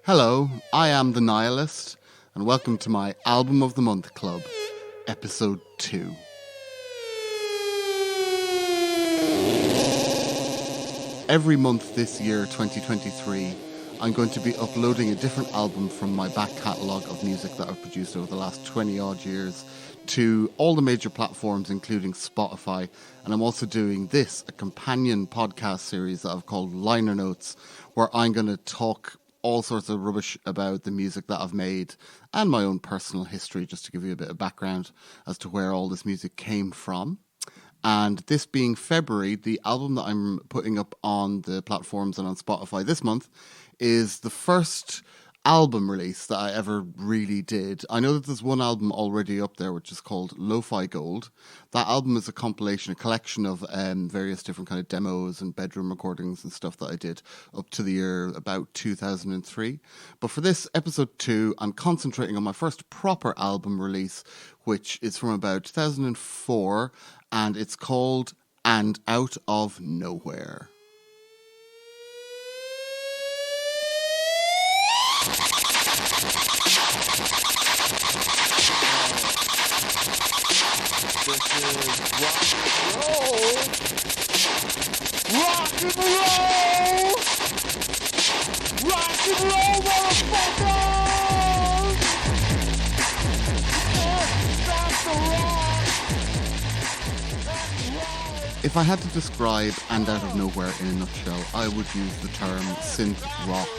Hello, I am the Nihilist, and welcome to my Album of the Month Club, Episode 2. Every month this year, 2023, I'm going to be uploading a different album from my back catalogue of music that I've produced over the last 20-odd years to all the major platforms, including Spotify. And I'm also doing this, a companion podcast series that I've called Liner Notes, where I'm going to talk all sorts of rubbish about the music that I've made and my own personal history, just to give you a bit of background as to where all this music came from. And this being February, the album that I'm putting up on the platforms and on Spotify this month is the first album release that I ever really did. I know that there's one album already up there, which is called Lo-Fi Gold. That album is a compilation, a collection of various different kind of demos and bedroom recordings and stuff that I did up to the year about 2003. But for this episode 2, I'm concentrating on my first proper album release, which is from about 2004, and it's called And Out of Nowhere. This is rock and roll! Rock and roll! Rock and roll, motherfuckers! Stop the rock! If I had to describe And Out of Nowhere in a nutshell, I would use the term synth rock.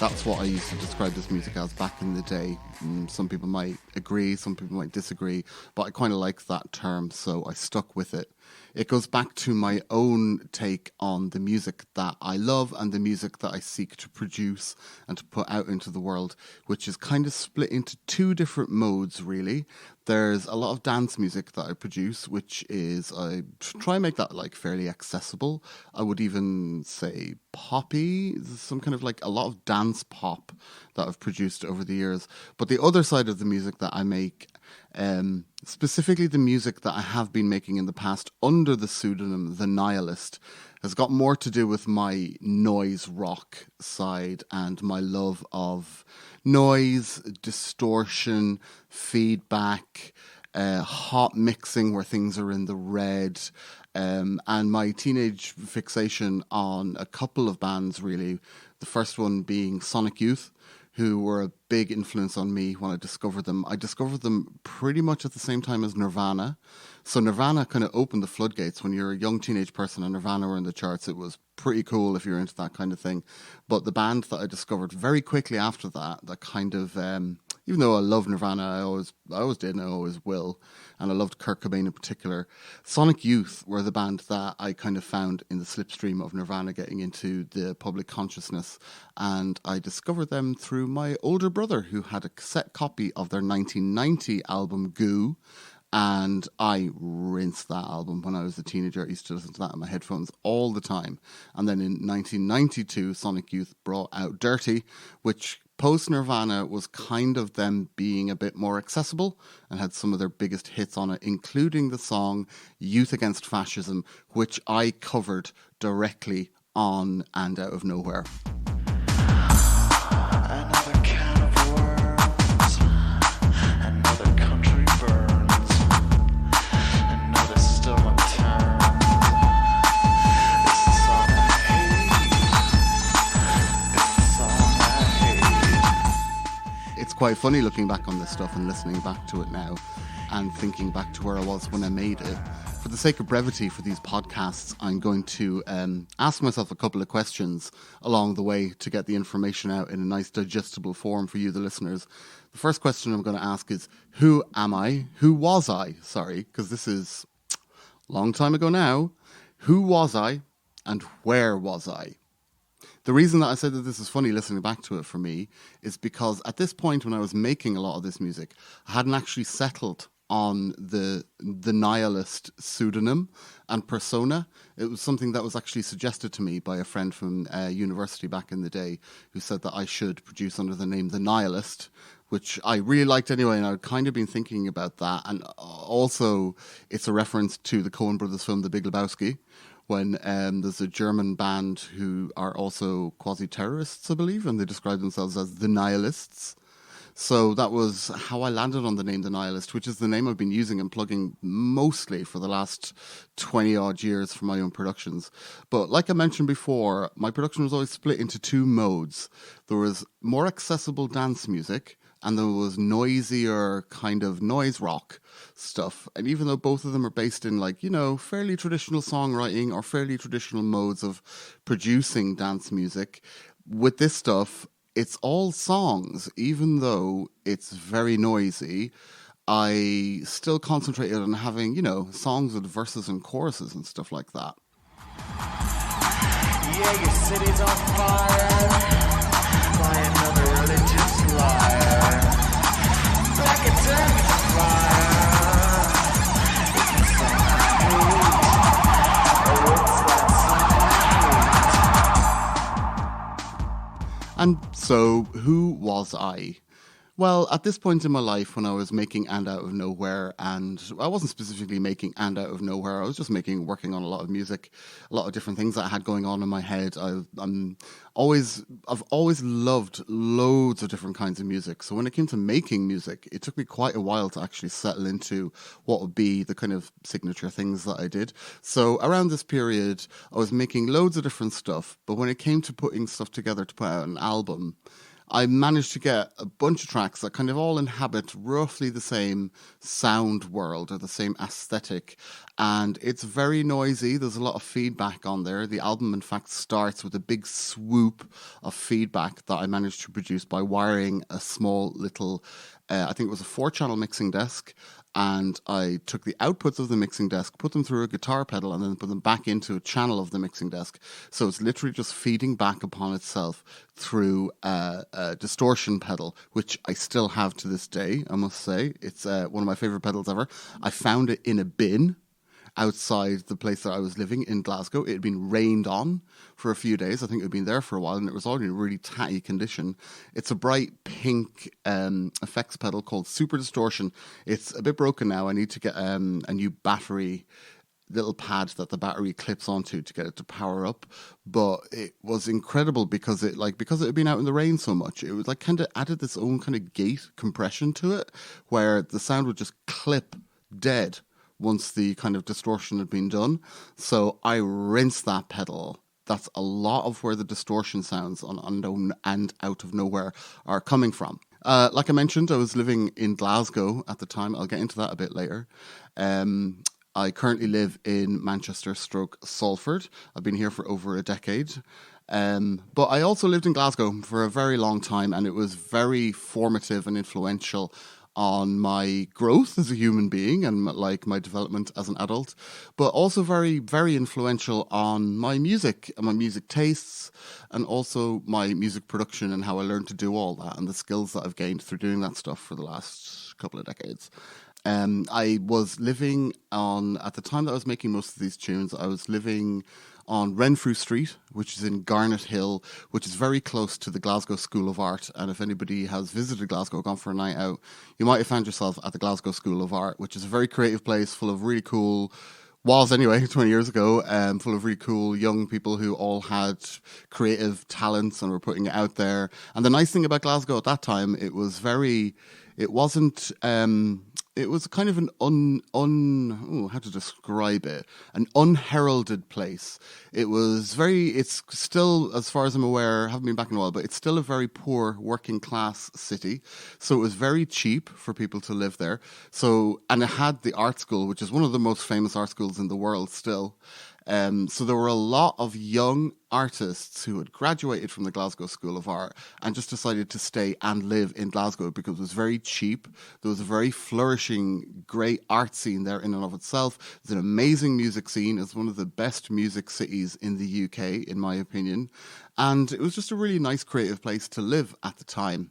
That's what I used to describe this music as back in the day. Some people might agree, some people might disagree, but I kind of like that term, so I stuck with it. It goes back to my own take on the music that I love and the music that I seek to produce and to put out into the world, which is kind of split into two different modes, really. There's a lot of dance music that I produce, which is, I try and make that like fairly accessible. I would even say poppy, some kind of like a lot of dance pop that I've produced over the years. But the other side of the music that I make, specifically the music that I have been making in the past under the pseudonym The Nihilist, has got more to do with my noise rock side and my love of noise, distortion, feedback, hot mixing where things are in the red, and my teenage fixation on a couple of bands, really. The first one being Sonic Youth, who were a big influence on me when I discovered them. I discovered them pretty much at the same time as Nirvana. So Nirvana kind of opened the floodgates. When you're a young teenage person and Nirvana were in the charts, it was pretty cool if you're into that kind of thing. But the band that I discovered very quickly after that, that kind of, even though I love Nirvana, I always did and I always will, and I loved Kurt Cobain in particular, Sonic Youth were the band that I kind of found in the slipstream of Nirvana getting into the public consciousness, and I discovered them through my older brother, who had a cassette copy of their 1990 album Goo, and I rinsed that album when I was a teenager. I used to listen to that in my headphones all the time. And then in 1992, Sonic Youth brought out Dirty, which post-Nirvana was kind of them being a bit more accessible and had some of their biggest hits on it, including the song Youth Against Fascism, which I covered directly on And Out of Nowhere. Another can of worms, another country burns, another stomach turns. It's the song I hate. It's the song I hate. It's quite funny looking back on this stuff and listening back to it now and thinking back to where I was when I made it. For the sake of brevity for these podcasts, I'm going to ask myself a couple of questions along the way to get the information out in a nice digestible form for you, the listeners. The first question I'm going to ask is, who am I? Who was I? Sorry, because this is a long time ago now. Who was I and where was I? The reason that I said that this is funny listening back to it for me is because at this point when I was making a lot of this music, I hadn't actually settled on the Nihilist pseudonym and persona. It was something that was actually suggested to me by a friend from university back in the day who said that I should produce under the name The Nihilist, which I really liked anyway, and I'd kind of been thinking about that. And also, it's a reference to the Coen brothers film The Big Lebowski, when there's a German band who are also quasi-terrorists, I believe, and they describe themselves as the Nihilists. So that was how I landed on the name The Nihilist, which is the name I've been using and plugging mostly for the last 20 odd years for my own productions. But like I mentioned before, my production was always split into two modes. There was more accessible dance music, and there was noisier kind of noise rock stuff. And even though both of them are based in, like, you know, fairly traditional songwriting or fairly traditional modes of producing dance music, with this stuff, it's all songs. Even though it's very noisy, I still concentrated on having, you know, songs with verses and choruses and stuff like that. Yeah, your city's on fire by another religious liar. Like a death fire. It's the song I hate. Oh, it's that song And so, who was I? Well, at this point in my life, when I was making And Out of Nowhere, and I wasn't specifically making And Out of Nowhere, I was just working on a lot of music, a lot of different things that I had going on in my head. I've always loved loads of different kinds of music. So when it came to making music, it took me quite a while to actually settle into what would be the kind of signature things that I did. So around this period, I was making loads of different stuff. But when it came to putting stuff together to put out an album, I managed to get a bunch of tracks that kind of all inhabit roughly the same sound world or the same aesthetic. And it's very noisy. There's a lot of feedback on there. The album, in fact, starts with a big swoop of feedback that I managed to produce by wiring a small little, I think it was a 4-channel mixing desk. And I took the outputs of the mixing desk, put them through a guitar pedal, and then put them back into a channel of the mixing desk. So it's literally just feeding back upon itself through a distortion pedal, which I still have to this day, I must say. It's one of my favorite pedals ever. I found it in a bin outside the place that I was living in Glasgow. It had been rained on for a few days. I think it had been there for a while, and it was already in really tatty condition. It's a bright pink effects pedal called Super Distortion. It's a bit broken now. I need to get a new battery little pad that the battery clips onto to get it to power up. But it was incredible because it had been out in the rain so much. It was like kind of added this own kind of gate compression to it, where the sound would just clip dead once the kind of distortion had been done. So I rinsed that pedal. That's a lot of where the distortion sounds on Unknown and Out of Nowhere are coming from. Like I mentioned, I was living in Glasgow at the time. I'll get into that a bit later. I currently live in Manchester/Salford. I've been here for over a decade. But I also lived in Glasgow for a very long time, and it was very formative and influential on my growth as a human being and like my development as an adult, but also very, very influential on my music and my music tastes, and also my music production and how I learned to do all that and the skills that I've gained through doing that stuff for the last couple of decades. I was living at the time that I was making most of these tunes, I was living on Renfrew Street, which is in Garnet Hill, which is very close to the Glasgow School of Art. And if anybody has visited Glasgow, gone for a night out, you might have found yourself at the Glasgow School of Art, which is a very creative place full of really cool, was anyway, 20 years ago, full of really cool young people who all had creative talents and were putting it out there. And the nice thing about Glasgow at that time, it was kind of how to describe it? An unheralded place. It's still, as far as I'm aware, haven't been back in a while, but it's still a very poor working class city. So it was very cheap for people to live there. And it had the art school, which is one of the most famous art schools in the world still. So there were a lot of young artists who had graduated from the Glasgow School of Art and just decided to stay and live in Glasgow because it was very cheap. There was a very flourishing, great art scene there in and of itself. There's an amazing music scene. It's one of the best music cities in the UK, in my opinion. And it was just a really nice, creative place to live at the time.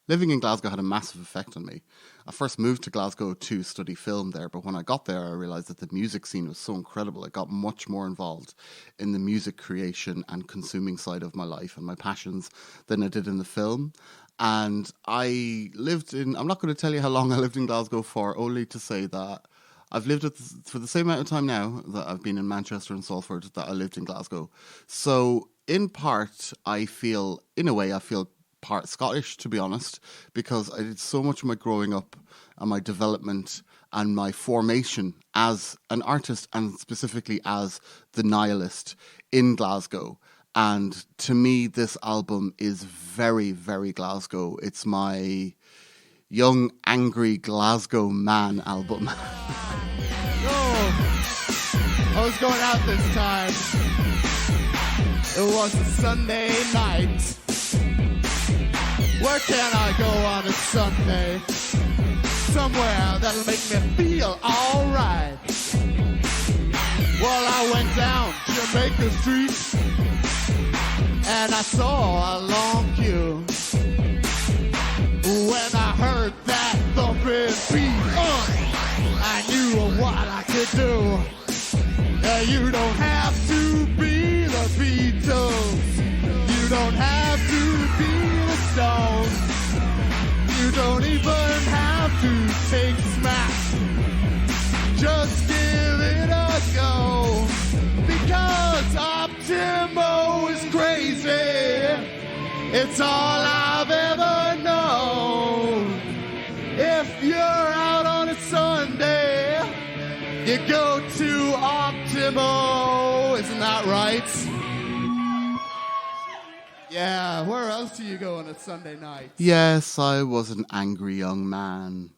Living in Glasgow had a massive effect on me. I first moved to Glasgow to study film there, but when I got there, I realised that the music scene was so incredible. I got much more involved in the music creation and consuming side of my life and my passions than I did in the film. And I'm not going to tell you how long I lived in Glasgow for, only to say that I've lived for the same amount of time now that I've been in Manchester and Salford that I lived in Glasgow. So in part, I feel part Scottish, to be honest, because I did so much of my growing up and my development and my formation as an artist and specifically as the nihilist in Glasgow. And to me, this album is very, very Glasgow. It's my young, angry Glasgow man album. I was going out this time. It was a Sunday night. Where can I go on a Sunday? Somewhere that'll make me feel alright. Well, I went down Jamaica Street and I saw a long queue. When I heard that thumping beat, I knew what I could do. You don't have to be the Beatles. You don't have to be the Stones. You don't even have to take smack. Just give it a go. Because Optimo is crazy. It's all I've ever known. If you're out on a Sunday, you go to Optimo. Isn't that right? Yeah, where else do you go on a Sunday night? Yes, I was an angry young man.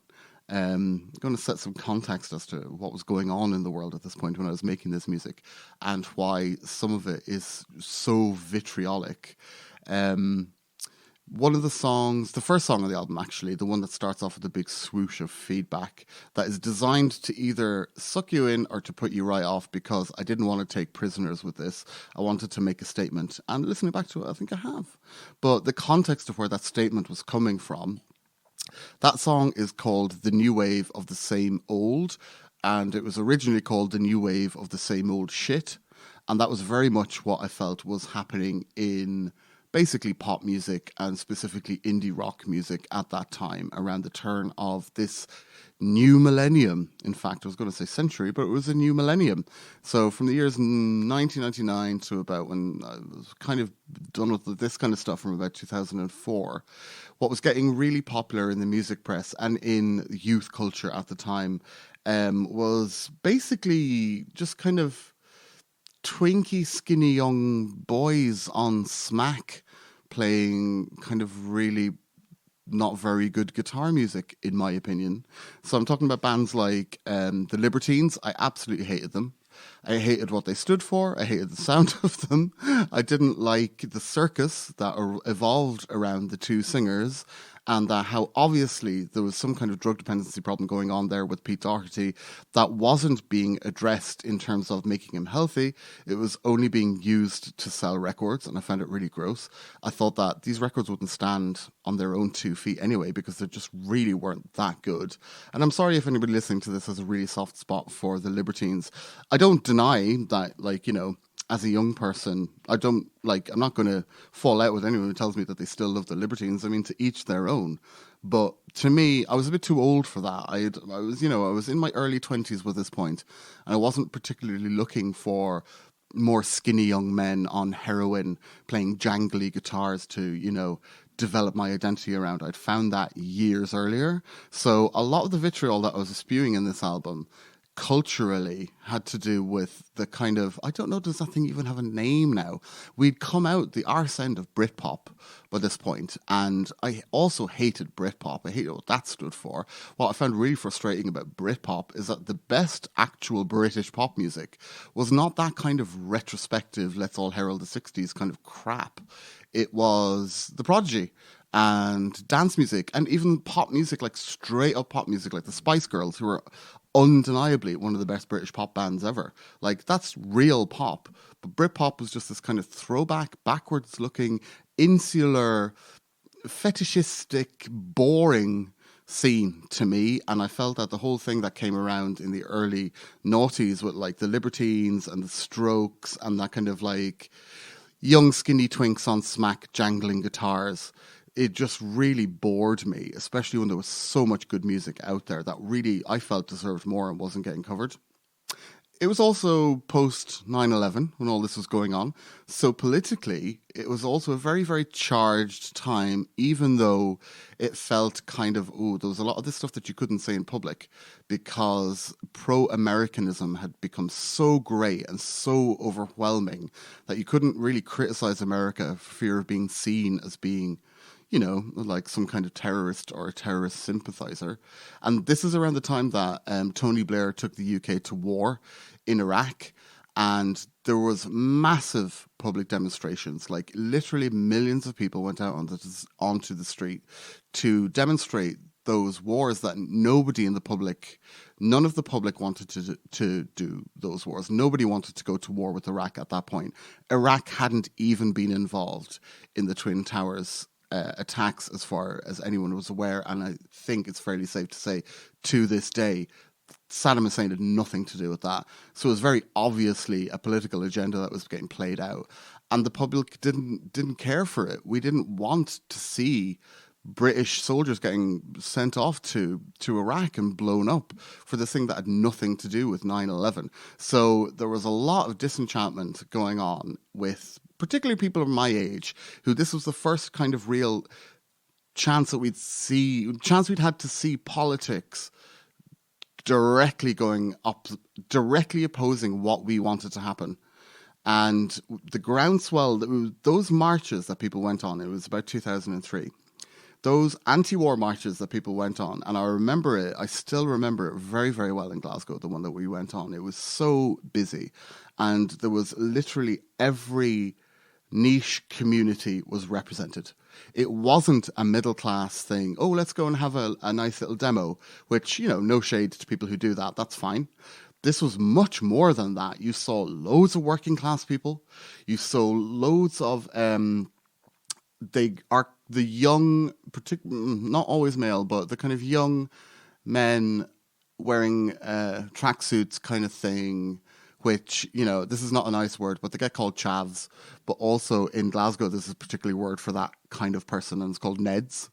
I'm going to set some context as to what was going on in the world at this point when I was making this music and why some of it is so vitriolic. One of the songs, the first song on the album actually, the one that starts off with a big swoosh of feedback that is designed to either suck you in or to put you right off, because I didn't want to take prisoners with this. I wanted to make a statement, and listening back to it, I think I have. But the context of where that statement was coming from, that song is called The New Wave of the Same Old, and it was originally called The New Wave of the Same Old Shit, and that was very much what I felt was happening in basically pop music and specifically indie rock music at that time, around the turn of this new millennium. In fact, I was going to say century, but it was a new millennium. So from the years 1999 to about when I was kind of done with this kind of stuff from about 2004, what was getting really popular in the music press and in youth culture at the time was basically just kind of twinky, skinny young boys on smack playing kind of really not very good guitar music, in my opinion. So I'm talking about bands like the Libertines. I absolutely hated them. I hated what they stood for. I hated the sound of them. I didn't like the circus that evolved around the two singers, and how obviously there was some kind of drug dependency problem going on there with Pete Doherty that wasn't being addressed in terms of making him healthy. It was only being used to sell records, and I found it really gross. I thought that these records wouldn't stand on their own 2 feet anyway, because they just really weren't that good. And I'm sorry if anybody listening to this has a really soft spot for the Libertines. I don't deny that, like, you know, as a young person, I'm not going to fall out with anyone who tells me that they still love the Libertines. I mean, to each their own. But to me, I was a bit too old for that. I was in my early 20s with this point, and I wasn't particularly looking for more skinny young men on heroin playing jangly guitars to, you know, develop my identity around. I'd found that years earlier. So a lot of the vitriol that I was spewing in this album culturally had to do with the kind of, I don't know, does that thing even have a name now? We'd come out the arse end of Britpop by this point, and I also hated Britpop. I hated what that stood for. What I found really frustrating about Britpop is that the best actual British pop music was not that kind of retrospective, let's all herald the 60s kind of crap. It was The Prodigy and dance music, and even pop music, like straight up pop music, like the Spice Girls, who were undeniably one of the best British pop bands ever. Like, that's real pop. But Britpop was just this kind of throwback, backwards looking, insular, fetishistic, boring scene to me. And I felt that the whole thing that came around in the early noughties with like the Libertines and the Strokes and that kind of like young skinny twinks on smack jangling guitars, it just really bored me, especially when there was so much good music out there that really I felt deserved more and wasn't getting covered. It was also post 9/11 when all this was going on. So politically, it was also a very, very charged time, even though it felt kind of, there was a lot of this stuff that you couldn't say in public because pro-Americanism had become so great and so overwhelming that you couldn't really criticize America for fear of being seen as being, like some kind of terrorist or a terrorist sympathizer. And this is around the time that Tony Blair took the UK to war in Iraq. And there was massive public demonstrations, like literally millions of people went out onto the street to demonstrate those wars that none of the public wanted to do those wars. Nobody wanted to go to war with Iraq at that point. Iraq hadn't even been involved in the Twin Towers attacks as far as anyone was aware, and I think it's fairly safe to say to this day Saddam Hussein had nothing to do with that. So it was very obviously a political agenda that was getting played out, and the public didn't care for it. We didn't want to see British soldiers getting sent off to Iraq and blown up for this thing that had nothing to do with 9/11. So there was a lot of disenchantment going on with particularly people of my age, who this was the first kind of real chance we'd had to see politics directly opposing what we wanted to happen. And the groundswell, those marches that people went on, it was about 2003. Those anti-war marches that people went on, and I still remember it very, very well in Glasgow, the one that we went on. It was so busy, and there was literally every niche community was represented. It wasn't a middle class thing. Oh, let's go and have a nice little demo, which, no shade to people who do that. That's fine. This was much more than that. You saw loads of working class people. You saw loads of, the young, not always male, but the kind of young men wearing tracksuits kind of thing, which, this is not a nice word, but they get called chavs. But also in Glasgow, there's a particular word for that kind of person, and it's called Neds.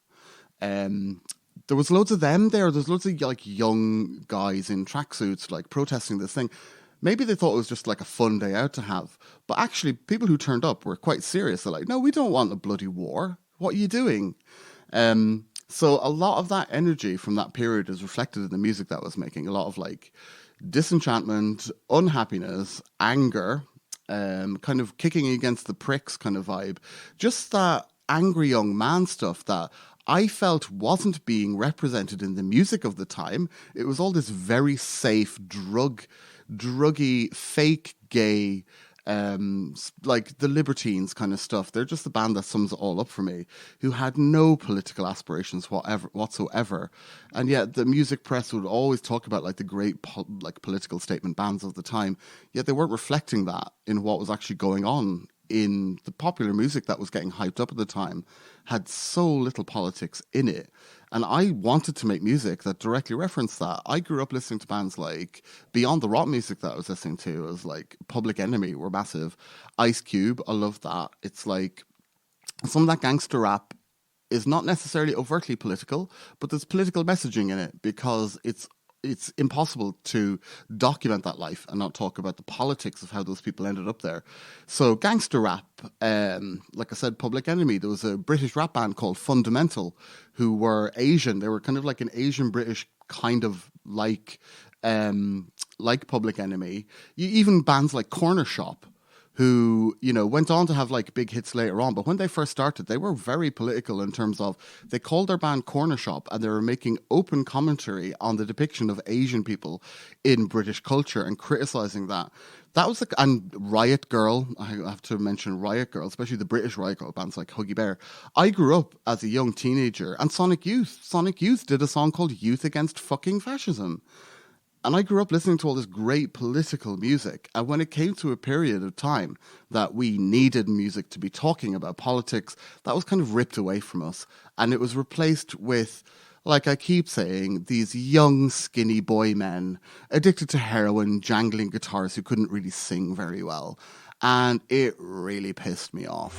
There was loads of them there. There's loads of like young guys in tracksuits, like protesting this thing. Maybe they thought it was just like a fun day out to have. But actually, people who turned up were quite serious. They're like, no, we don't want a bloody war. What are you doing? So a lot of that energy from that period is reflected in the music that I was making. A lot of like disenchantment, unhappiness, anger, kind of kicking against the pricks kind of vibe. Just that angry young man stuff that I felt wasn't being represented in the music of the time. It was all this very safe, druggy, fake gay, like the Libertines kind of stuff. They're just the band that sums it all up for me, who had no political aspirations whatsoever. And yet the music press would always talk about like the great political statement bands of the time, yet they weren't reflecting that in what was actually going on in the popular music that was getting hyped up at the time. Had so little politics in it. And I wanted to make music that directly referenced that. I grew up listening to bands like, beyond the rock music that I was listening to, was like Public Enemy were massive. Ice Cube, I love that. It's like some of that gangster rap is not necessarily overtly political, but there's political messaging in it because it's impossible to document that life and not talk about the politics of how those people ended up there. So gangster rap, like I said, Public Enemy. There was a British rap band called Fundamental who were Asian. They were kind of like an Asian British kind of like Public Enemy. Even bands like Corner Shop, who, went on to have like big hits later on. But when they first started, they were very political in terms of, they called their band Corner Shop and they were making open commentary on the depiction of Asian people in British culture and criticizing that. That was and Riot Girl, I have to mention Riot Girl, especially the British Riot Girl bands like Huggy Bear. I grew up as a young teenager, and Sonic Youth did a song called Youth Against Fucking Fascism. And I grew up listening to all this great political music. And when it came to a period of time that we needed music to be talking about politics, that was kind of ripped away from us. And it was replaced with, like I keep saying, these young, skinny boy men addicted to heroin, jangling guitars who couldn't really sing very well. And it really pissed me off.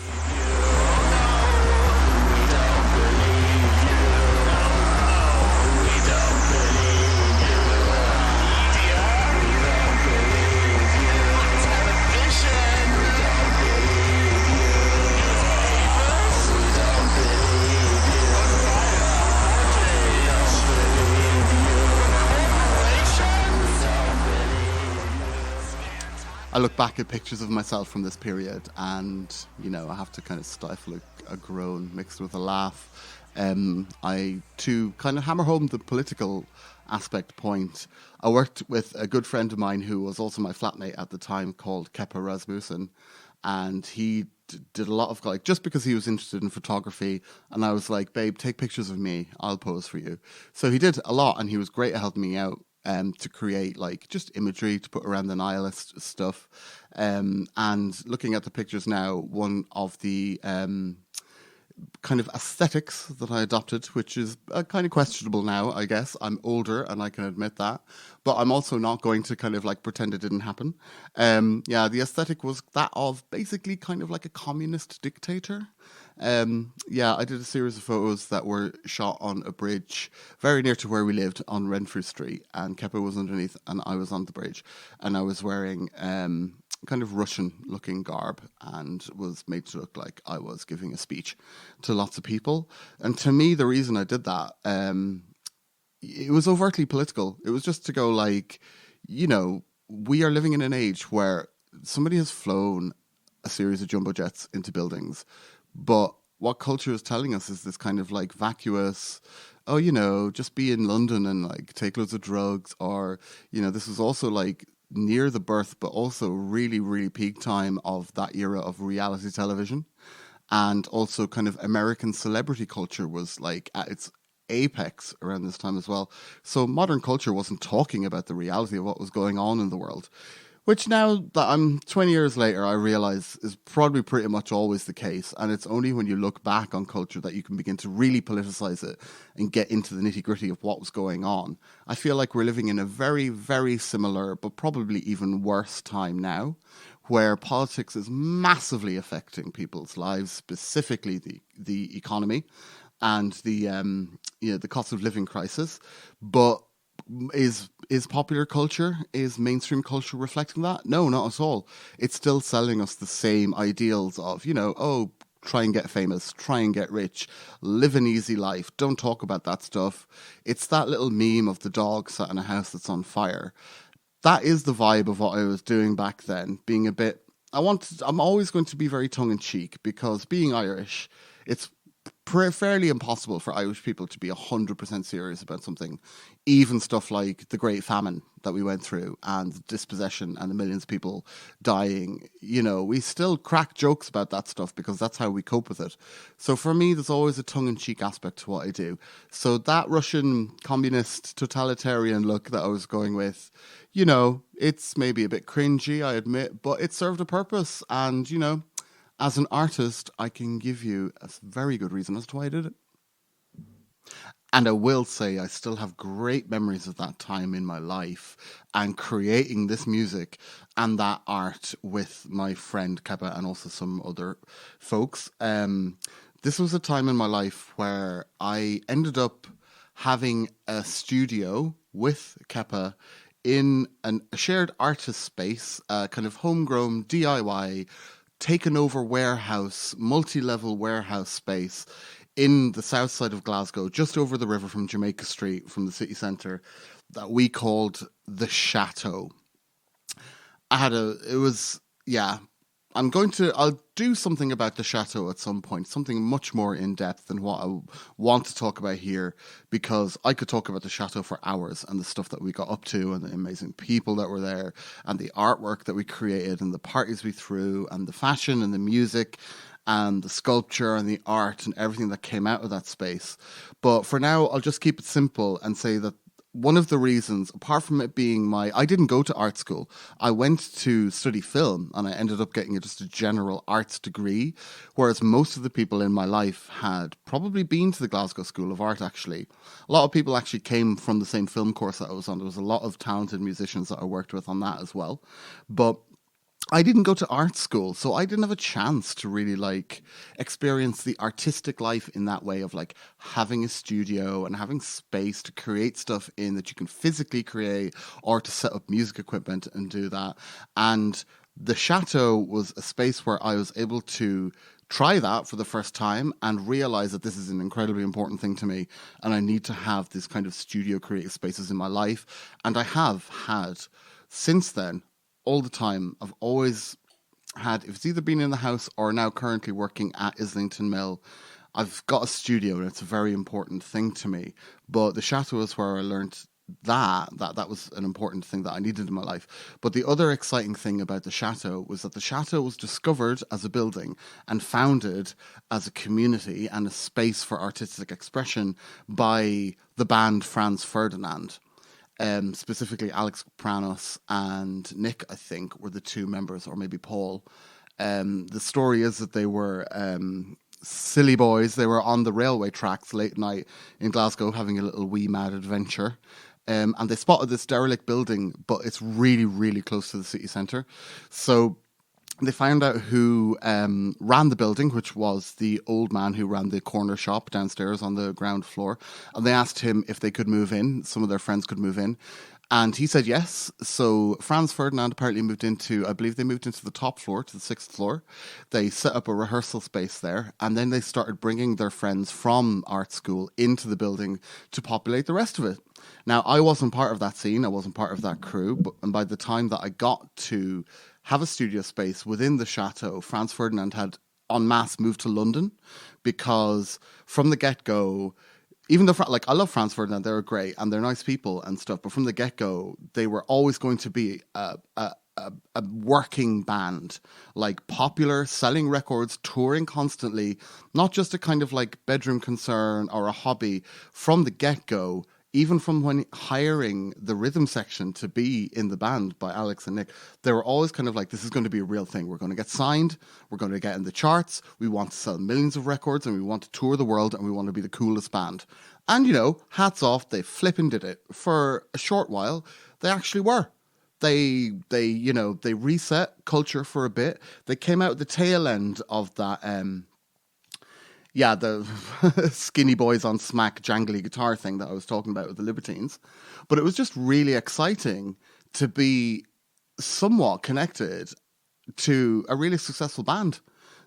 I look back at pictures of myself from this period, and I have to kind of stifle a groan mixed with a laugh. To kind of hammer home the political aspect point, I worked with a good friend of mine who was also my flatmate at the time, called Kepa Rasmussen, and he did a lot of, like, just because he was interested in photography, and I was like, babe, take pictures of me, I'll pose for you. So he did a lot, and he was great at helping me out to create, like, just imagery to put around the nihilist stuff. And looking at the pictures now, one of the kind of aesthetics that I adopted, which is kind of questionable now, I guess. I'm older and I can admit that, but I'm also not going to kind of like pretend it didn't happen. The aesthetic was that of basically kind of like a communist dictator. I did a series of photos that were shot on a bridge very near to where we lived on Renfrew Street, and Kepa was underneath and I was on the bridge, and I was wearing kind of Russian-looking garb and was made to look like I was giving a speech to lots of people. And to me, the reason I did that, it was overtly political. It was just to go like, we are living in an age where somebody has flown a series of jumbo jets into buildings, but what culture is telling us is this kind of like vacuous, just be in London and like take loads of drugs, or, this was also like near the birth, but also really, really peak time of that era of reality television. And also kind of American celebrity culture was like at its apex around this time as well. So modern culture wasn't talking about the reality of what was going on in the world, which now that I'm 20 years later, I realize is probably pretty much always the case. And it's only when you look back on culture that you can begin to really politicize it and get into the nitty gritty of what was going on. I feel like we're living in a very, very similar, but probably even worse time now, where politics is massively affecting people's lives, specifically the economy and the cost of living crisis. But is popular culture, is mainstream culture reflecting that? No, not at all. It's still selling us the same ideals of, try and get famous, try and get rich, live an easy life, don't talk about that stuff. It's that little meme of the dog sat in a house that's on fire. That is the vibe of what I was doing back then, being a bit, I'm always going to be very tongue-in-cheek, because being Irish, it's fairly impossible for Irish people to be 100% serious about something. Even stuff like the Great Famine that we went through and the dispossession and the millions of people dying, we still crack jokes about that stuff because that's how we cope with it. So for me, there's always a tongue-in-cheek aspect to what I do. So that Russian communist totalitarian look that I was going with, it's maybe a bit cringy, I admit, but it served a purpose. And, as an artist, I can give you a very good reason as to why I did it. And I will say I still have great memories of that time in my life and creating this music and that art with my friend Kepa and also some other folks. This was a time in my life where I ended up having a studio with Kepa in a shared artist space, kind of homegrown DIY, taken over warehouse, multi-level warehouse space in the south side of Glasgow, just over the river from Jamaica Street, from the city centre, that we called the Chateau. I'll do something about the Chateau at some point, something much more in depth than what I want to talk about here, because I could talk about the Chateau for hours and the stuff that we got up to and the amazing people that were there and the artwork that we created and the parties we threw and the fashion and the music and the sculpture and the art and everything that came out of that space. But for now, I'll just keep it simple and say that one of the reasons, apart from it being I didn't go to art school. I went to study film and I ended up getting just a general arts degree, whereas most of the people in my life had probably been to the Glasgow School of Art, actually. A lot of people actually came from the same film course that I was on. There was a lot of talented musicians that I worked with on that as well. But I didn't go to art school, so I didn't have a chance to really experience the artistic life in that way of having a studio and having space to create stuff in that you can physically create, or to set up music equipment and do that. And the Chateau was a space where I was able to try that for the first time and realize that this is an incredibly important thing to me and I need to have this kind of studio creative spaces in my life. And I have had since then all the time. I've always had, if it's either been in the house or now currently working at Islington Mill, I've got a studio and it's a very important thing to me. But the Chateau is where I learned that was an important thing that I needed in my life. But the other exciting thing about the Chateau was that the Chateau was discovered as a building and founded as a community and a space for artistic expression by the band Franz Ferdinand. Specifically Alex Pranos and Nick, I think, were the two members, or maybe Paul. The story is that they were silly boys. They were on the railway tracks late night in Glasgow having a little wee mad adventure. And they spotted this derelict building, but it's really, really close to the city centre. So they found out who ran the building, which was the old man who ran the corner shop downstairs on the ground floor. And they asked him if they could move in. Some of their friends could move in. And he said yes. So Franz Ferdinand apparently moved into, I believe they moved into the top floor, to the 6th floor. They set up a rehearsal space there. And then they started bringing their friends from art school into the building to populate the rest of it. Now, I wasn't part of that scene. I wasn't part of that crew. And by the time that I got to have a studio space within the Chateau, Franz Ferdinand had en masse moved to London, because from the get-go, even though, I love Franz Ferdinand, they're great and they're nice people and stuff, but from the get-go, they were always going to be a working band, like popular, selling records, touring constantly, not just a kind of like bedroom concern or a hobby. From the get-go, even from when hiring the rhythm section to be in the band by Alex and Nick, they were always kind of like, this is going to be a real thing. We're going to get signed. We're going to get in the charts. We want to sell millions of records and we want to tour the world and we want to be the coolest band. And, hats off, they flipping did it. For a short while, they actually were. They reset culture for a bit. They came out the tail end of that, the skinny boys on smack jangly guitar thing that I was talking about with the Libertines. But it was just really exciting to be somewhat connected to a really successful band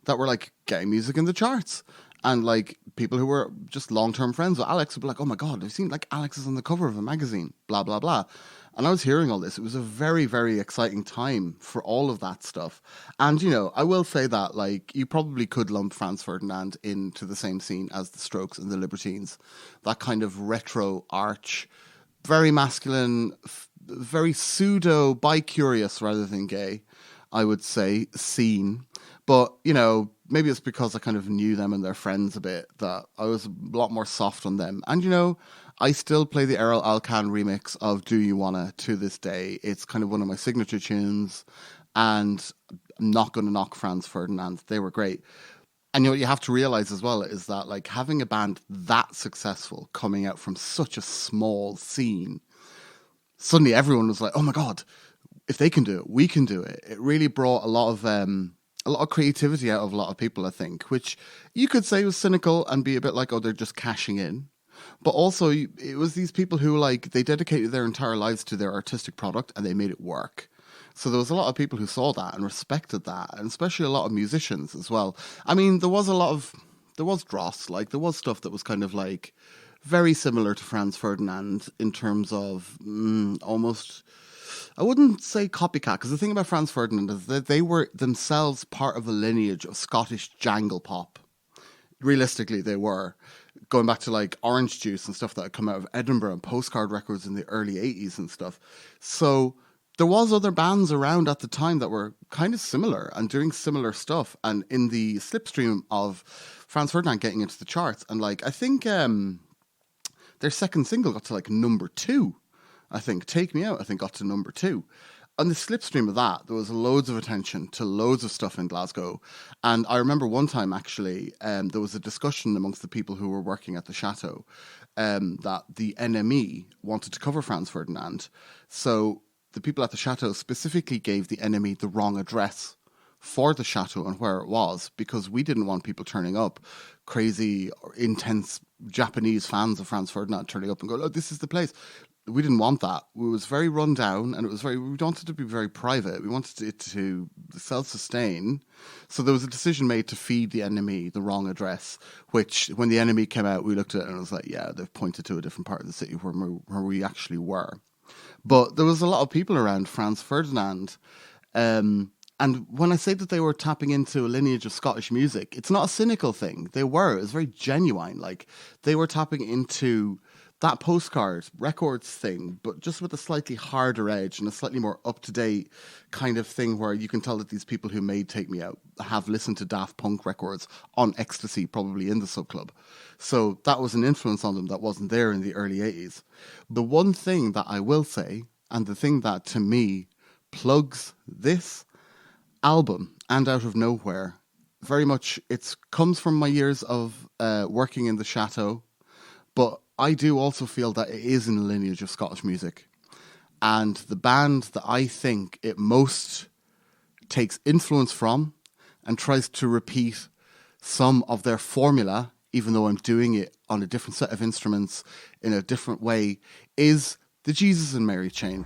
that were like getting music in the charts. And like people who were just long-term friends with Alex would be like, oh my God, I've seen like Alex is on the cover of a magazine, blah, blah, blah. And I was hearing all this. It was a very, very exciting time for all of that stuff. And, I will say that, like, you probably could lump Franz Ferdinand into the same scene as the Strokes and the Libertines. That kind of retro arch, very masculine, very pseudo, bi-curious rather than gay, I would say, scene. But, maybe it's because I kind of knew them and their friends a bit that I was a lot more soft on them. And, I still play the Errol Alcan remix of Do You Wanna to this day. It's kind of one of my signature tunes, and I'm not going to knock Franz Ferdinand. They were great. And what you have to realize as well is that like having a band that successful coming out from such a small scene, suddenly everyone was like, oh my God, if they can do it, we can do it. It really brought a lot of creativity out of a lot of people, I think, which you could say was cynical and be a bit like, oh, they're just cashing in. But also, it was these people who, like, they dedicated their entire lives to their artistic product and they made it work. So there was a lot of people who saw that and respected that, and especially a lot of musicians as well. I mean, there was dross, like, there was stuff that was kind of, like, very similar to Franz Ferdinand in terms of almost, I wouldn't say copycat, because the thing about Franz Ferdinand is that they were themselves part of a lineage of Scottish jangle pop. Realistically, they were. Going back to like Orange Juice and stuff that had come out of Edinburgh and Postcard Records in the early 80s and stuff. So there was other bands around at the time that were kind of similar and doing similar stuff. And in the slipstream of Franz Ferdinand getting into the charts, and like, I think their second single got to like number 2. I think Take Me Out, I think got to number 2. On the slipstream of that, there was loads of attention to loads of stuff in Glasgow. And I remember one time, actually, there was a discussion amongst the people who were working at the Chateau that the NME wanted to cover Franz Ferdinand. So the people at the Chateau specifically gave the NME the wrong address for the Chateau and where it was, because we didn't want people turning up, crazy or intense Japanese fans of Franz Ferdinand turning up and go, oh, this is the place. We didn't want that. It was very run down, and we wanted it to be very private. We wanted it to self-sustain. So there was a decision made to feed the NME the wrong address, which when the NME came out, we looked at it and it was like, yeah, they've pointed to a different part of the city where we actually were. But there was a lot of people around Franz Ferdinand. And when I say that they were tapping into a lineage of Scottish music, it's not a cynical thing. They were. It was very genuine. Like, they were tapping into that postcard records thing, but just with a slightly harder edge and a slightly more up-to-date kind of thing where you can tell that these people who made Take Me Out have listened to Daft Punk records on ecstasy, probably in the sub club. So that was an influence on them that wasn't there in the early 80s. The one thing that I will say, and the thing that to me plugs this album and Out of Nowhere, very much it comes from my years of working in the Chateau, but I do also feel that it is in the lineage of Scottish music. And the band that I think it most takes influence from and tries to repeat some of their formula, even though I'm doing it on a different set of instruments in a different way, is the Jesus and Mary chain.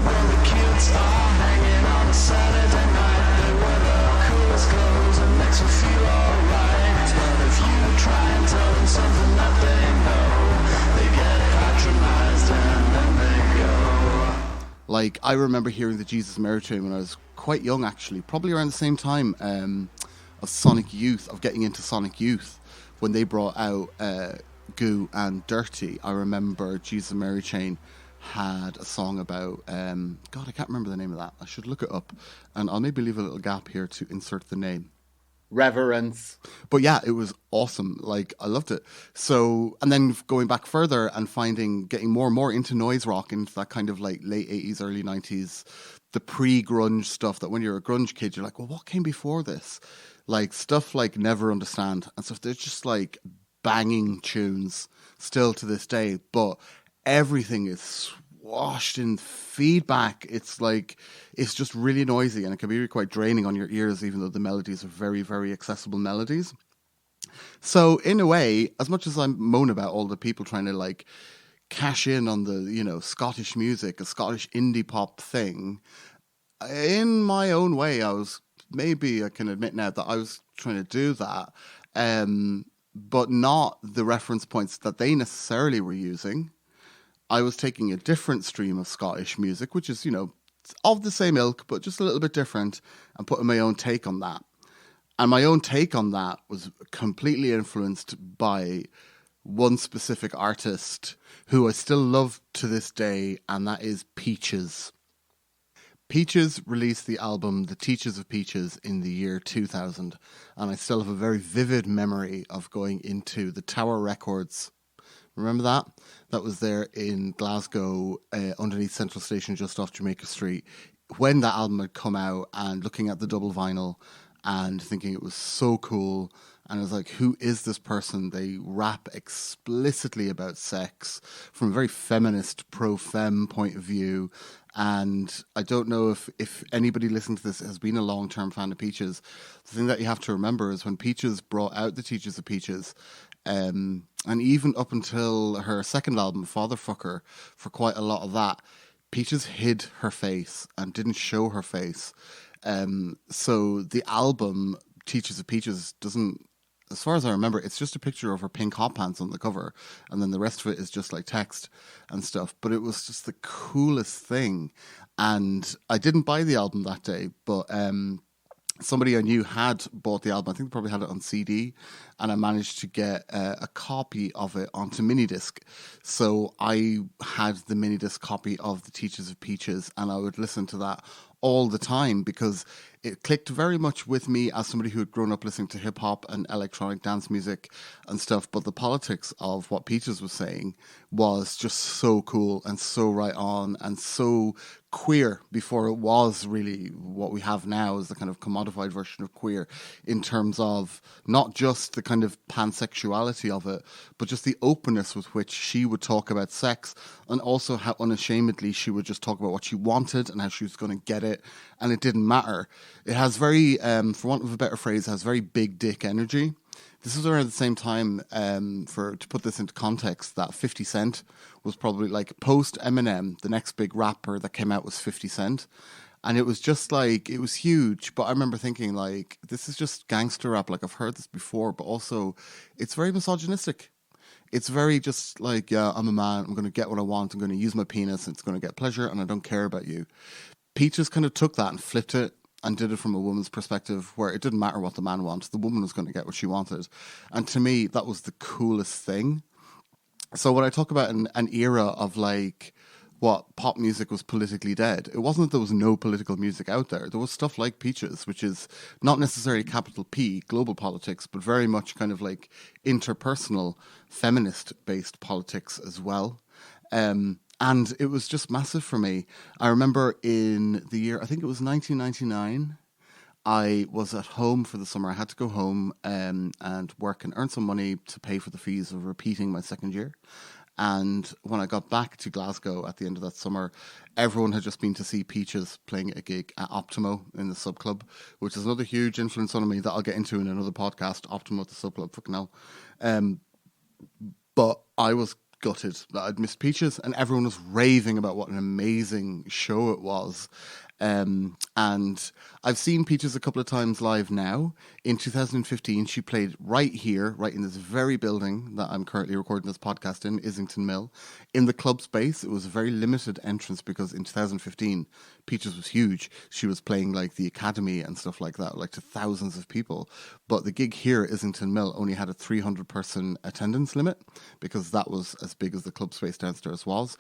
Well, the kids are hanging on a Saturday night. They wear the coolest clothes and makes them feel alright. But if you try and tell them something that they know, they get patronized and then they go. Like, I remember hearing the Jesus and Mary chain when I was quite young, actually, probably around the same time of Sonic Youth, of getting into Sonic Youth, when they brought out Goo and Dirty. I remember Jesus and Mary chain had a song about God, I can't remember the name of that. I should look it up, and I'll maybe leave a little gap here to insert the name. Reverence. But yeah, it was awesome. Like, I loved it. So, and then going back further and getting more and more into noise rock, into that kind of like late 80s, early 90s, the pre-grunge stuff that when you're a grunge kid, you're like, well, what came before this? Like stuff like Never Understand and stuff. They're just like banging tunes still to this day, but everything is swashed in feedback. It's like, it's just really noisy, and it can be really quite draining on your ears, even though the melodies are very, very accessible melodies. So in a way, as much as I moan about all the people trying to like cash in on the, you know, Scottish music, a Scottish indie pop thing, in my own way, I can admit now that I was trying to do that, but not the reference points that they necessarily were using. I was taking a different stream of Scottish music, which is, you know, of the same ilk, but just a little bit different, and putting my own take on that. And my own take on that was completely influenced by one specific artist who I still love to this day, and that is Peaches. Peaches released the album The Teachers of Peaches in the year 2000, and I still have a very vivid memory of going into the Tower Records. Remember that? That was there in Glasgow, underneath Central Station, just off Jamaica Street, when that album had come out, and looking at the double vinyl and thinking it was so cool. And I was like, who is this person? They rap explicitly about sex from a very feminist, pro-femme point of view. And I don't know if anybody listening to this has been a long-term fan of Peaches. The thing that you have to remember is when Peaches brought out the Teachers of Peaches, and even up until her second album, Fatherfucker, for quite a lot of that, Peaches hid her face and didn't show her face. So the album Teachers of Peaches doesn't, as far as I remember, it's just a picture of her pink hot pants on the cover, and then the rest of it is just like text and stuff. But it was just the coolest thing. And I didn't buy the album that day, but somebody I knew had bought the album. I think they probably had it on CD, and I managed to get a copy of it onto minidisc. So I had the minidisc copy of The Teachers of Peaches, and I would listen to that all the time because it clicked very much with me as somebody who had grown up listening to hip hop and electronic dance music and stuff. But the politics of what Peaches was saying was just so cool and so right on and so queer before it was really what we have now as the kind of commodified version of queer, in terms of not just the kind of pansexuality of it, but just the openness with which she would talk about sex, and also how unashamedly she would just talk about what she wanted and how she was going to get it, and it didn't matter. It has very, for want of a better phrase, has very big dick energy. This was around the same time, to put this into context, that 50 Cent was probably like post Eminem, the next big rapper that came out was 50 Cent. And it was just like, it was huge. But I remember thinking like, this is just gangster rap. Like, I've heard this before, but also it's very misogynistic. It's very just like, yeah, I'm a man, I'm going to get what I want, I'm going to use my penis, it's going to get pleasure, and I don't care about you. Peaches kind of took that and flipped it and did it from a woman's perspective, where it didn't matter what the man wanted, the woman was going to get what she wanted. And to me, that was the coolest thing. So when I talk about an era of like what pop music was politically dead, it wasn't that there was no political music out there. There was stuff like Peaches, which is not necessarily capital P, global politics, but very much kind of like interpersonal, feminist-based politics as well. And it was just massive for me. I remember in the year, I think it was 1999, I was at home for the summer. I had to go home and work and earn some money to pay for the fees of repeating my second year. And when I got back to Glasgow at the end of that summer, everyone had just been to see Peaches playing a gig at Optimo in the Sub Club, which is another huge influence on me that I'll get into in another podcast, Optimo at the Sub Club, fucking hell. But I was gutted that I'd missed Peaches, and everyone was raving about what an amazing show it was. And I've seen Peaches a couple of times live now. In 2015, she played right here, right in this very building that I'm currently recording this podcast in, Islington Mill. In the club space, it was a very limited entrance because in 2015, Peaches was huge. She was playing like the Academy and stuff like that, like to thousands of people. But the gig here at Islington Mill only had a 300-person attendance limit because that was as big as the club space downstairs was.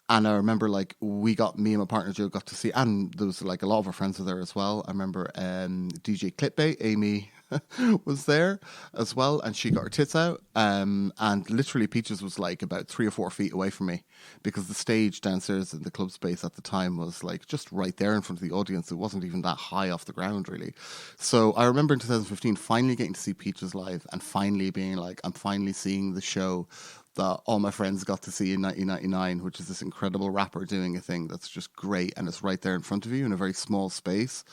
And I remember, like, me and my partner Joe got to see, and there was like a lot of our friends were there as well. I remember DJ Clipbait, Amy, was there as well, and she got her tits out. And literally, Peaches was like about 3 or 4 feet away from me because the stage downstairs in the club space at the time was like just right there in front of the audience. It wasn't even that high off the ground, really. So I remember in 2015 finally getting to see Peaches live and finally being like, I'm finally seeing the show that all my friends got to see in 1999, which is this incredible rapper doing a thing that's just great, and it's right there in front of you in a very small space.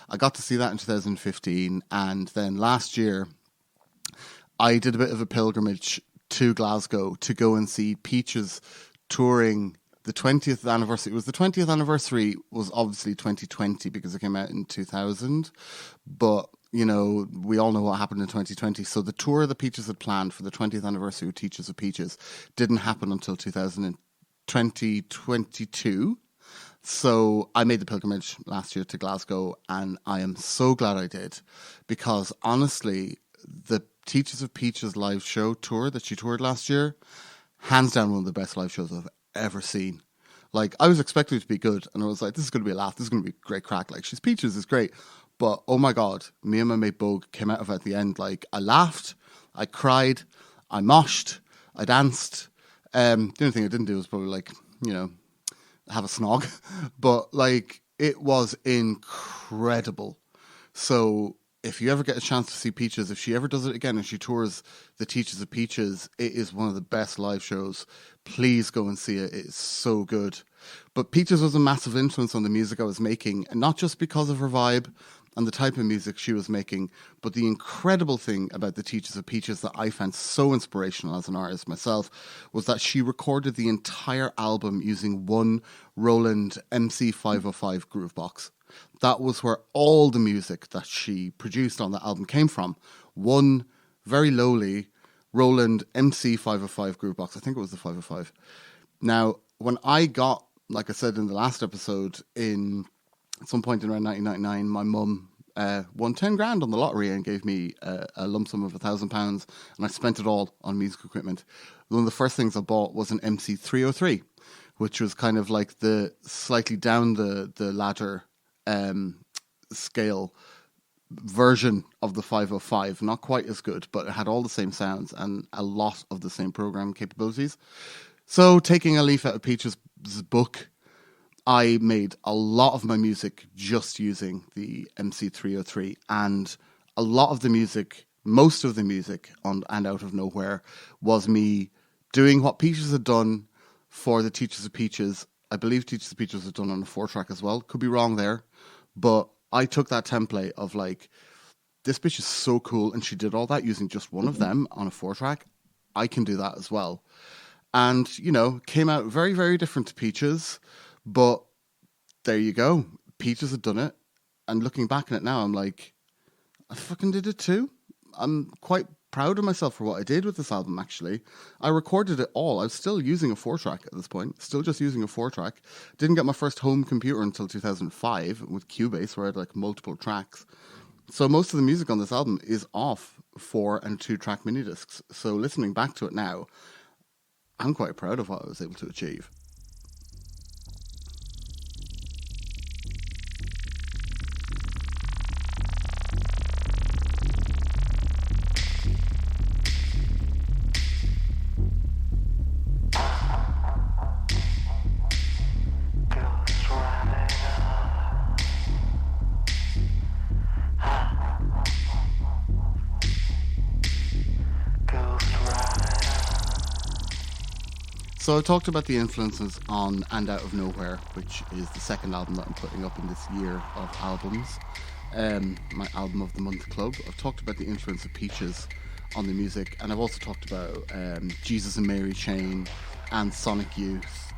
I got to see that in 2015, and then last year I did a bit of a pilgrimage to Glasgow to go and see Peaches touring the 20th anniversary. It was the 20th anniversary was obviously 2020 because it came out in 2000, but you know, we all know what happened in 2020. So the tour that Peaches had planned for the 20th anniversary of Teachers of Peaches didn't happen until 2022. So I made the pilgrimage last year to Glasgow, and I am so glad I did, because honestly, the Teachers of Peaches live show tour that she toured last year, hands down one of the best live shows I've ever seen. Like, I was expecting it to be good, and I was like, this is going to be a laugh, this is going to be a great crack. Like, she's Peaches, it's great. But, oh my God, me and my mate Bogue came out of it at the end. Like, I laughed, I cried, I moshed, I danced. The only thing I didn't do was probably, like, you know, have a snog. But, like, it was incredible. So, if you ever get a chance to see Peaches, if she ever does it again and she tours the Teachers of Peaches, it is one of the best live shows. Please go and see it. It's so good. But Peaches was a massive influence on the music I was making, and not just because of her vibe and the type of music she was making, but the incredible thing about the Teachers of Peaches that I found so inspirational as an artist myself was that she recorded the entire album using one Roland MC505 groove box. That was where all the music that she produced on the album came from. One very lowly Roland MC505 groove box. I think it was the 505. Now, when I got, like I said in the last episode, at some point in around 1999, my mum won 10 grand on the lottery and gave me a lump sum of £1,000, and I spent it all on music equipment. One of the first things I bought was an MC303, which was kind of like the slightly down the ladder scale version of the 505. Not quite as good, but it had all the same sounds and a lot of the same program capabilities. So, taking a leaf out of Peaches' book, I made a lot of my music just using the MC303, and a lot of the music, most of the music on And Out of Nowhere was me doing what Peaches had done for the Teachers of Peaches. I believe Teachers of Peaches had done on a 4-track as well. Could be wrong there, but I took that template of like, this bitch is so cool, and she did all that using just one of them on a 4-track. I can do that as well. And, you know, came out very, very different to Peaches. But there you go. Peaches had done it. And looking back on it now, I'm like, I fucking did it too. I'm quite proud of myself for what I did with this album, actually. I recorded it all. I was still using a 4-track at this point, still just using a 4-track. Didn't get my first home computer until 2005 with Cubase, where I had like multiple tracks. So most of the music on this album is off 4 and 2-track mini discs. So listening back to it now, I'm quite proud of what I was able to achieve. So I talked about the influences on And Out of Nowhere, which is the second album that I'm putting up in this year of albums, my album of the month club. I've talked about the influence of Peaches on the music, and I've also talked about Jesus and Mary Chain and Sonic Youth.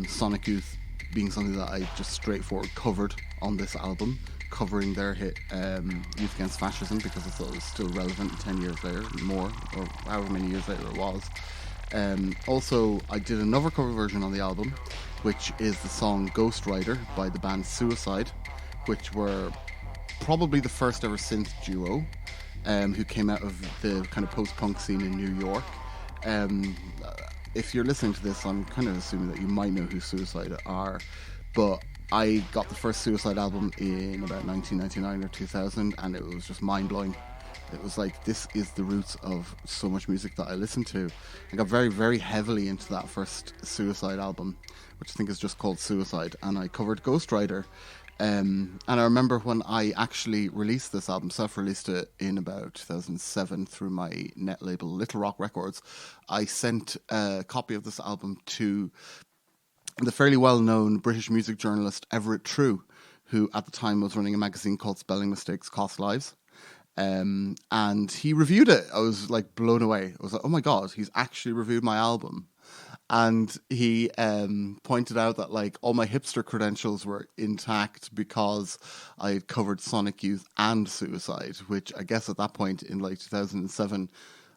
Sonic Youth being something that I just straightforward covered on this album, covering their hit Youth Against Fascism, because I thought it was still relevant 10 years later, more, or however many years later it was. Also, I did another cover version on the album, which is the song Ghost Rider by the band Suicide, which were probably the first ever synth duo who came out of the kind of post-punk scene in New York. If you're listening to this, I'm kind of assuming that you might know who Suicide are, but I got the first Suicide album in about 1999 or 2000, and it was just mind-blowing. It was like, this is the roots of so much music that I listened to. I got very, very heavily into that first Suicide album, which I think is just called Suicide, and I covered Ghost Rider. And I remember when I actually released this album, self-released it in about 2007 through my net label Little Rock Records, I sent a copy of this album to the fairly well-known British music journalist Everett True, who at the time was running a magazine called Spelling Mistakes Cost Lives. And he reviewed it. I was like blown away. I was like, oh my God, he's actually reviewed my album. And he pointed out that like all my hipster credentials were intact because I had covered Sonic Youth and Suicide, which I guess at that point in like 2007,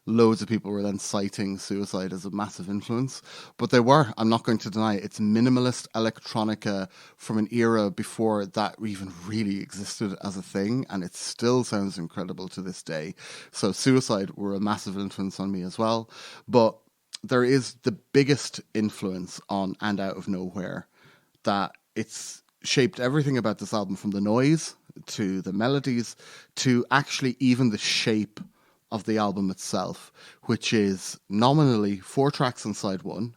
loads of people were then citing Suicide as a massive influence. But they were, I'm not going to deny it. It's minimalist electronica from an era before that even really existed as a thing, and it still sounds incredible to this day. So Suicide were a massive influence on me as well. But there is the biggest influence on And Out of Nowhere, that it's shaped everything about this album, from the noise to the melodies to actually even the shape of the album itself, which is nominally 4 tracks on side 1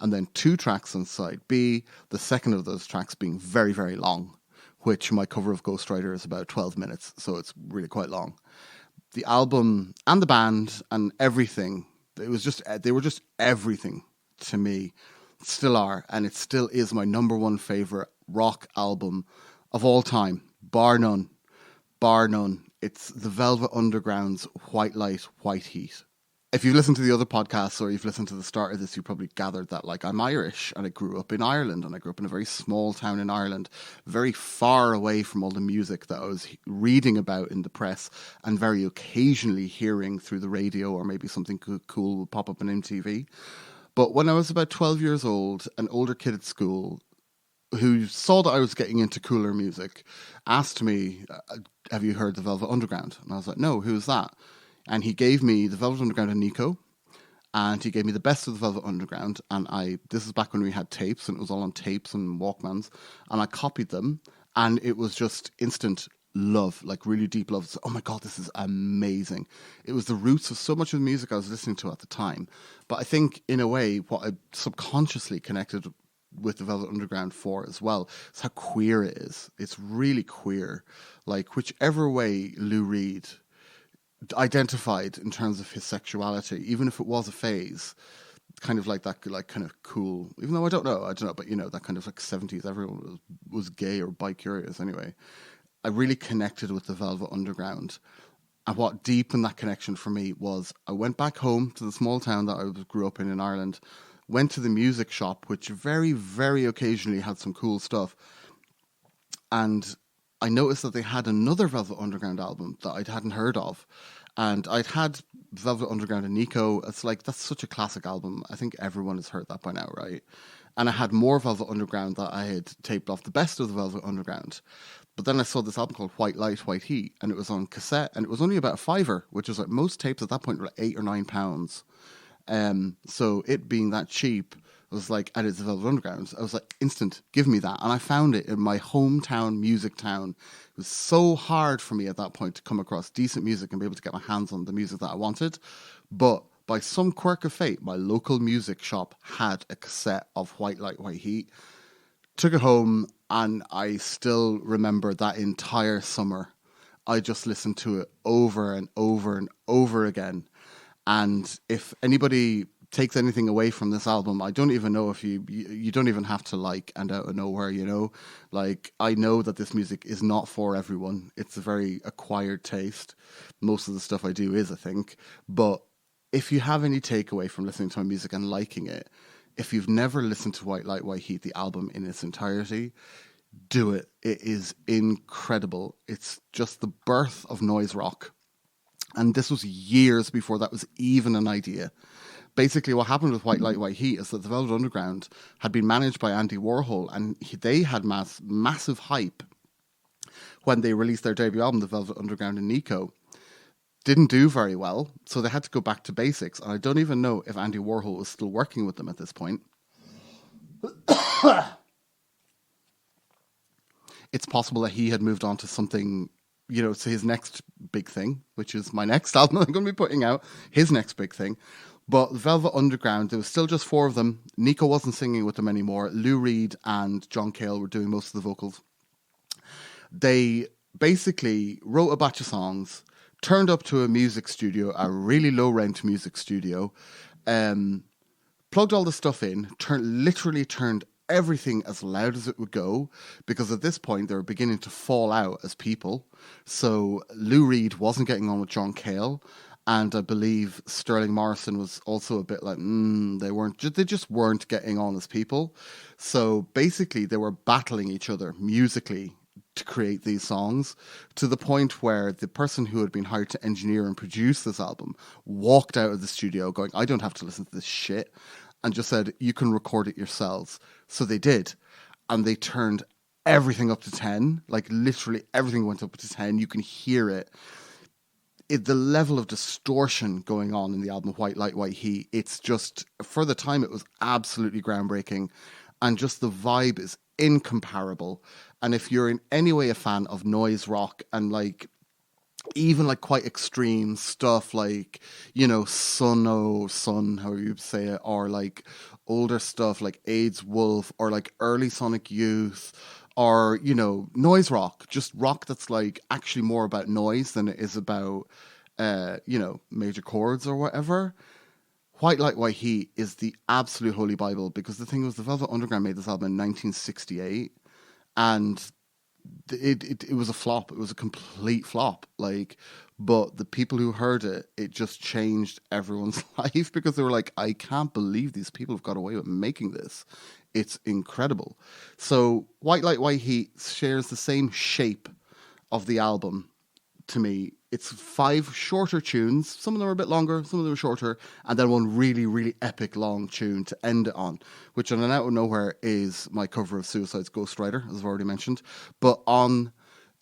and then 2 tracks on side B, the second of those tracks being very, very long, which my cover of Ghost Rider is about 12 minutes, so it's really quite long. The album and the band and everything, they were just everything to me, still are, and it still is my number one favorite rock album of all time, bar none. It's the Velvet Underground's White Light, White Heat. If you've listened to the other podcasts or you've listened to the start of this, you probably gathered that like I'm Irish and I grew up in Ireland, and I grew up in a very small town in Ireland, very far away from all the music that I was reading about in the press and very occasionally hearing through the radio, or maybe something cool will pop up on MTV. But when I was about 12 years old, an older kid at school who saw that I was getting into cooler music asked me, have you heard the Velvet Underground? And I was like, no, who's that? And he gave me the Velvet Underground and Nico, and he gave me the best of the Velvet Underground. And this is back when we had tapes, and it was all on tapes and Walkmans, and I copied them, and it was just instant love, like really deep love. So, oh my God, this is amazing. It was the roots of so much of the music I was listening to at the time. But I think in a way, what I subconsciously connected with the Velvet Underground for as well is how queer it is. It's really queer. Like whichever way Lou Reed identified in terms of his sexuality, even if it was a phase, kind of like that, like kind of cool, even though I don't know, but you know, that kind of like 70s, everyone was gay or bi-curious anyway. I really connected with the Velvet Underground. And what deepened that connection for me was I went back home to the small town that I grew up in Ireland, went to the music shop, which very, very occasionally had some cool stuff. And I noticed that they had another Velvet Underground album that I hadn't heard of. And I'd had Velvet Underground and Nico. It's like, that's such a classic album. I think everyone has heard that by now, right? And I had more Velvet Underground that I had taped off the best of the Velvet Underground. But then I saw this album called White Light, White Heat, and it was on cassette, and it was only about a fiver, which was like most tapes at that point were like £8 or £9. So it being that cheap, I was like, and it's the Velvet Underground. I was like, instant, give me that. And I found it in my hometown music town. It was so hard for me at that point to come across decent music and be able to get my hands on the music that I wanted. But by some quirk of fate, my local music shop had a cassette of White Light, White Heat. Took it home, and I still remember that entire summer. I just listened to it over and over and over again. And if anybody takes anything away from this album, I don't even know if you don't even have to like And Out of Nowhere, you know? Like, I know that this music is not for everyone. It's a very acquired taste. Most of the stuff I do is, I think. But if you have any takeaway from listening to my music and liking it, if you've never listened to White Light, White Heat, the album in its entirety, do it. It is incredible. It's just the birth of noise rock. And this was years before that was even an idea. Basically, what happened with White Light, White Heat is that the Velvet Underground had been managed by Andy Warhol, and they had massive hype when they released their debut album, The Velvet Underground and Nico. Didn't do very well, so they had to go back to basics. And I don't even know if Andy Warhol was still working with them at this point. It's possible that he had moved on to something, you know, to his next big thing, which is my next album I'm going to be putting out, his next big thing. But Velvet Underground, there was still just four of them. Nico wasn't singing with them anymore. Lou Reed and John Cale were doing most of the vocals. They basically wrote a batch of songs, turned up to a music studio, a really low-rent music studio, plugged all the stuff in, literally turned everything as loud as it would go, because at this point they were beginning to fall out as people. So Lou Reed wasn't getting on with John Cale, and I believe Sterling Morrison was also a bit like, they just weren't getting on as people. So basically they were battling each other musically to create these songs, to the point where the person who had been hired to engineer and produce this album walked out of the studio going, I don't have to listen to this shit, and just said, you can record it yourselves. So they did, and they turned everything up to 10, like literally everything went up to 10. You can hear it. The level of distortion going on in the album White Light, White Heat, it's just, for the time, it was absolutely groundbreaking, and just the vibe is incomparable. And if you're in any way a fan of noise rock and like even like quite extreme stuff, like, you know, Sun, however you say it, or like older stuff like AIDS Wolf, or like early Sonic Youth, or, you know, noise rock, just rock that's like actually more about noise than it is about, you know, major chords or whatever. White Light, White Heat is the absolute holy Bible, because the thing was, the Velvet Underground made this album in 1968, and it was a flop. It was a complete flop. Like, but the people who heard it, it just changed everyone's life, because they were like, I can't believe these people have got away with making this. It's incredible. So White Light, White Heat shares the same shape of the album to me. It's 5 shorter tunes. Some of them are a bit longer, some of them are shorter, and then one really, really epic long tune to end it on, which on an Out of Nowhere is my cover of Suicide's Ghostwriter, as I've already mentioned. But on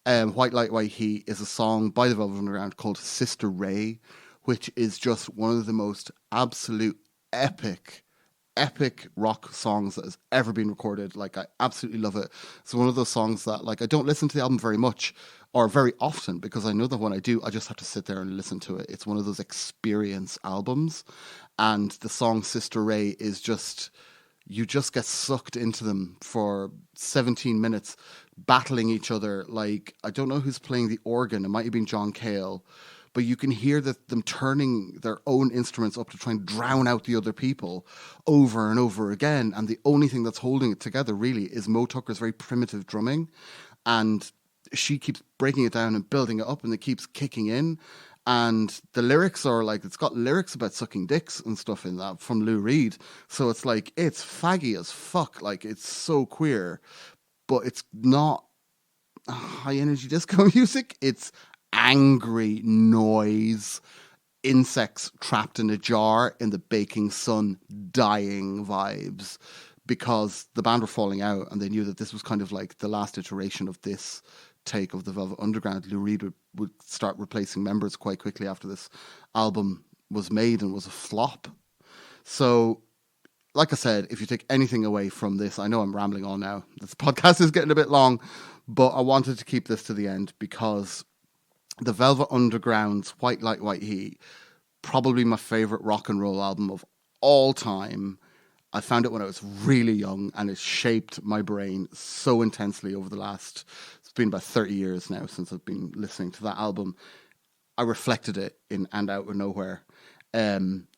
White Light, White Heat is a song by the Velvet Underground called Sister Ray, which is just one of the most absolute epic rock songs that has ever been recorded. Like, I absolutely love it. It's one of those songs that, like, I don't listen to the album very much or very often, because I know that when I do, I just have to sit there and listen to it. It's one of those experience albums, and the song Sister Ray is just, you just get sucked into them for 17 minutes, battling each other. Like, I don't know who's playing the organ. It might have been John Cale, but you can hear that them turning their own instruments up to try and drown out the other people over and over again. And the only thing that's holding it together really is Mo Tucker's very primitive drumming. And she keeps breaking it down and building it up, and it keeps kicking in. And the lyrics are like, it's got lyrics about sucking dicks and stuff in that from Lou Reed. So it's like, it's faggy as fuck. Like, it's so queer, but it's not high energy disco music. It's angry noise, insects trapped in a jar in the baking sun, dying vibes, because the band were falling out and they knew that this was kind of like the last iteration of this take of the Velvet Underground. Lou Reed would start replacing members quite quickly after this album was made and was a flop. So, like I said, if you take anything away from this, I know I'm rambling on now. This podcast is getting a bit long, but I wanted to keep this to the end because the Velvet Underground's White Light, White Heat, probably my favorite rock and roll album of all time. I found it when I was really young and it shaped my brain so intensely over the last, it's been about 30 years now since I've been listening to that album. I reflected it in And Out of Nowhere. And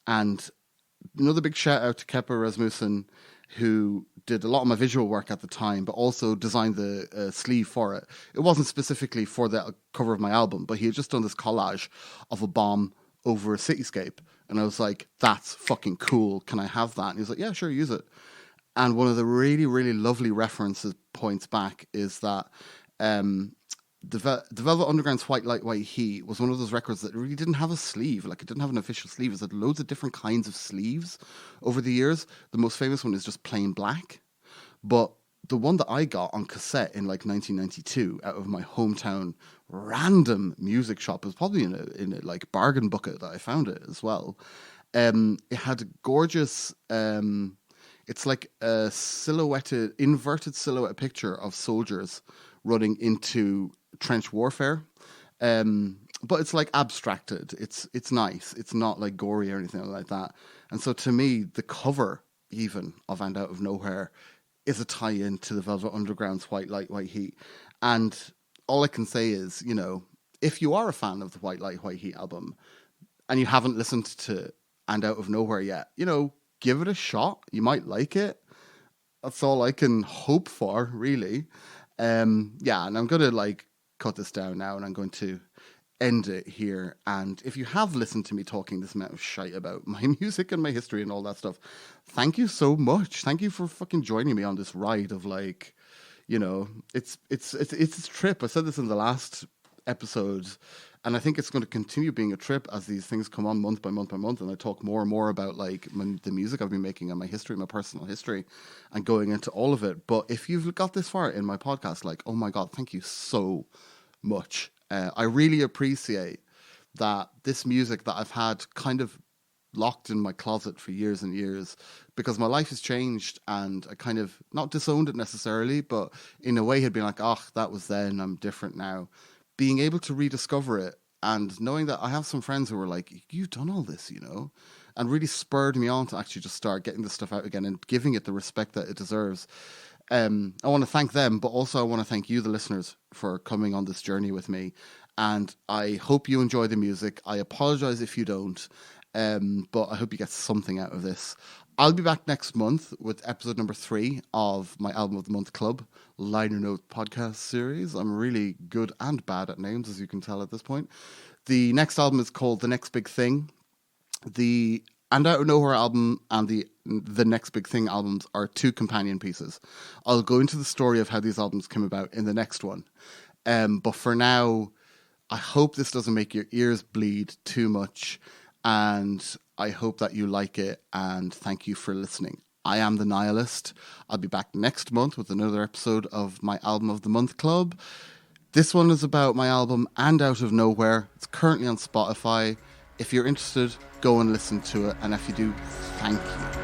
another big shout out to Kepa Rasmussen, who did a lot of my visual work at the time, but also designed the sleeve for it. It wasn't specifically for the cover of my album, but he had just done this collage of a bomb over a cityscape. And I was like, that's fucking cool. Can I have that? And he was like, yeah, sure, use it. And one of the really, really lovely references points back is that the Velvet Underground's White Light, White Heat was one of those records that really didn't have a sleeve. Like, it didn't have an official sleeve. It had loads of different kinds of sleeves over the years. The most famous one is just plain black. But the one that I got on cassette in like 1992 out of my hometown random music shop, it was probably in a like bargain bucket that I found it as well. It had a gorgeous, it's like a inverted silhouette picture of soldiers running into trench warfare. But it's like abstracted. It's nice. It's not like gory or anything like that. And so to me, the cover even of And Out of Nowhere is a tie-in to the Velvet Underground's White Light, White Heat. And all I can say is, you know, if you are a fan of the White Light, White Heat album and you haven't listened to And Out of Nowhere yet, you know, give it a shot. You might like it. That's all I can hope for, really. And I'm going to like cut this down now and I'm going to end it here. And if you have listened to me talking this amount of shite about my music and my history and all that stuff, thank you so much. Thank you for fucking joining me on this ride of like, you know, it's a trip. I said this in the last episode, and I think it's going to continue being a trip as these things come on month by month by month, and I talk more and more about like the music I've been making and my history, my personal history, and going into all of it. But if you've got this far in my podcast, like, oh my God, thank you so much. I really appreciate that this music that I've had kind of locked in my closet for years and years, because my life has changed and I kind of not disowned it necessarily, but in a way had been like, oh, that was then, I'm different now. Being able to rediscover it and knowing that I have some friends who were like, you've done all this, you know, and really spurred me on to actually just start getting this stuff out again and giving it the respect that it deserves. I want to thank them, but also I want to thank you, the listeners, for coming on this journey with me. And I hope you enjoy the music. I apologize if you don't, but I hope you get something out of this. I'll be back next month with episode number 3 of my Album of the Month Club Liner Note podcast series. I'm really good and bad at names, as you can tell at this point. The next album is called The Next Big Thing. The And Out of Nowhere album and the Next Big Thing albums are 2 companion pieces. I'll go into the story of how these albums came about in the next one. But for now, I hope this doesn't make your ears bleed too much. And I hope that you like it. And thank you for listening. I am the Nihilist. I'll be back next month with another episode of my Album of the Month Club. This one is about my album And Out of Nowhere. It's currently on Spotify. If you're interested, go and listen to it. And if you do, thank you.